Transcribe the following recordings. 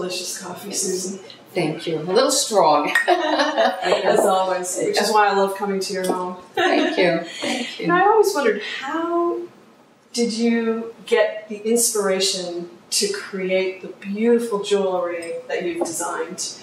delicious coffee, Susan. Thank you. A little strong. As always, which is why I love coming to your home. Thank you. Thank you. And I always wondered, how did you get the inspiration to create the beautiful jewelry that you've designed?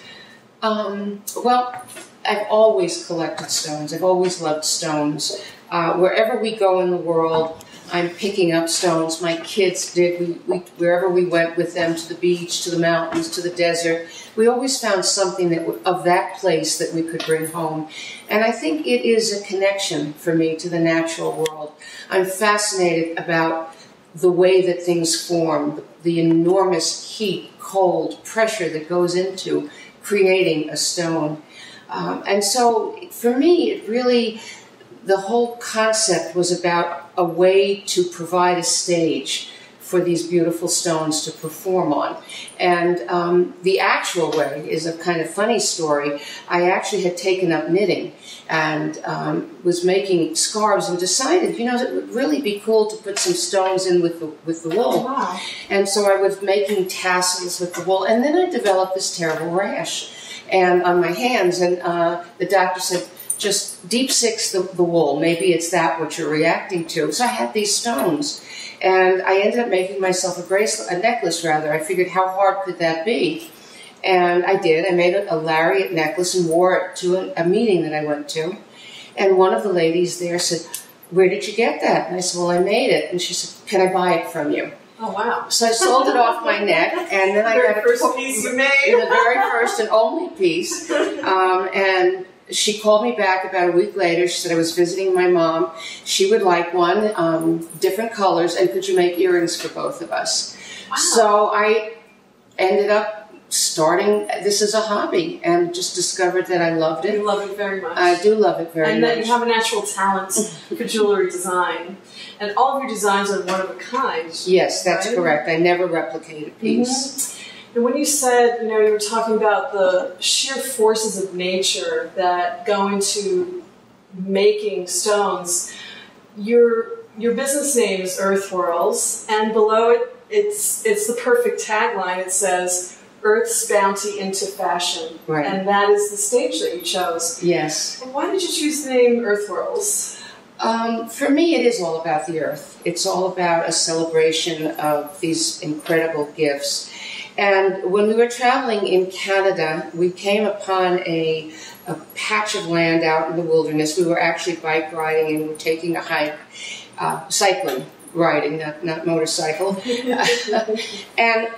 Well, I've always collected stones. I've always loved stones. Wherever we go in the world, I'm picking up stones. My kids did. Wherever we went with them, to the beach, to the mountains, to the desert, we always found something of that place that we could bring home. And I think it is a connection for me to the natural world. I'm fascinated about the way that things form, the enormous heat, cold, pressure that goes into creating a stone. And so for me, it really, the whole concept was about a way to provide a stage for these beautiful stones to perform on. And the actual way is a kind of funny story. I actually had taken up knitting and was making scarves and decided, you know, it would really be cool to put some stones in with the wool. Wow. And so I was making tassels with the wool, and then I developed this terrible rash and on my hands, and the doctor said, just deep six the wool. Maybe it's that what you're reacting to. So I had these stones, and I ended up making myself a necklace rather. I figured, how hard could that be? And I did. I made a lariat necklace and wore it to a meeting that I went to. And one of the ladies there said, where did you get that? And I said, well, I made it. And she said, can I buy it from you? Oh, wow. So I sold it off my neck, and then I got the first piece you made. The very first and only piece. And she called me back about a week later. She said I was visiting my mom. She would like one, different colors, and could you make earrings for both of us? Wow. So I ended up starting this as a hobby and just discovered that I loved it. You love it very much. I do love it very much. And that you have a natural talent for jewelry design. And all of your designs are one of a kind. Yes, that's right? Correct. I never replicate a piece. Mm-hmm. And when you said, you know, you were talking about the sheer forces of nature that go into making stones, your business name is EarthWhorls, and below it, it's the perfect tagline. It says, Earth's bounty into fashion. Right. And that is the stage that you chose. Yes. And why did you choose the name EarthWhorls? For me, it is all about the earth. It's all about a celebration of these incredible gifts. And when we were traveling in Canada, we came upon a patch of land out in the wilderness. We were actually bike riding and we were taking a hike, cycling, riding, not motorcycle. And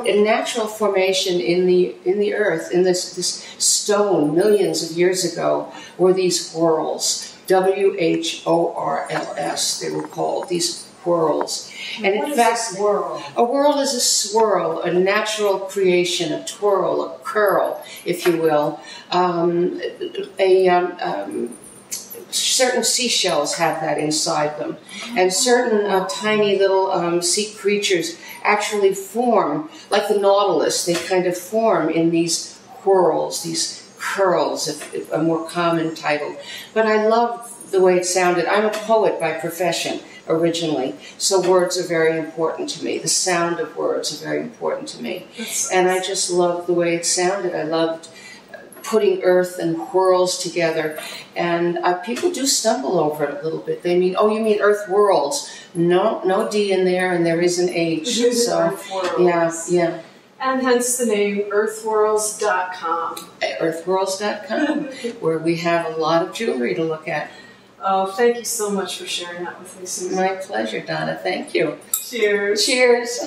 a natural formation in the earth, in this stone millions of years ago, were these whorls. W-H-O-R-L-S, they were called, these whorls. And in fact, a whorl is a swirl, a natural creation, a twirl, a curl, if you will. Certain seashells have that inside them. And certain tiny little sea creatures actually form, like the nautilus, they kind of form in these whorls, these curls, if a more common title. But I love the way it sounded. I'm a poet by profession originally, so words are very important to me. The sound of words are very important to me. And I just loved the way it sounded. I loved putting earth and whorls together. And people do stumble over it a little bit. They mean, oh, you mean EarthWhorls. No D in there, and there is an H. So, EarthWhorls. Yeah. And hence the name EarthWhorls.com. EarthWhorls.com, where we have a lot of jewelry to look at. Oh, thank you so much for sharing that with me, Susan. My pleasure, Donna. Thank you. Cheers. Cheers.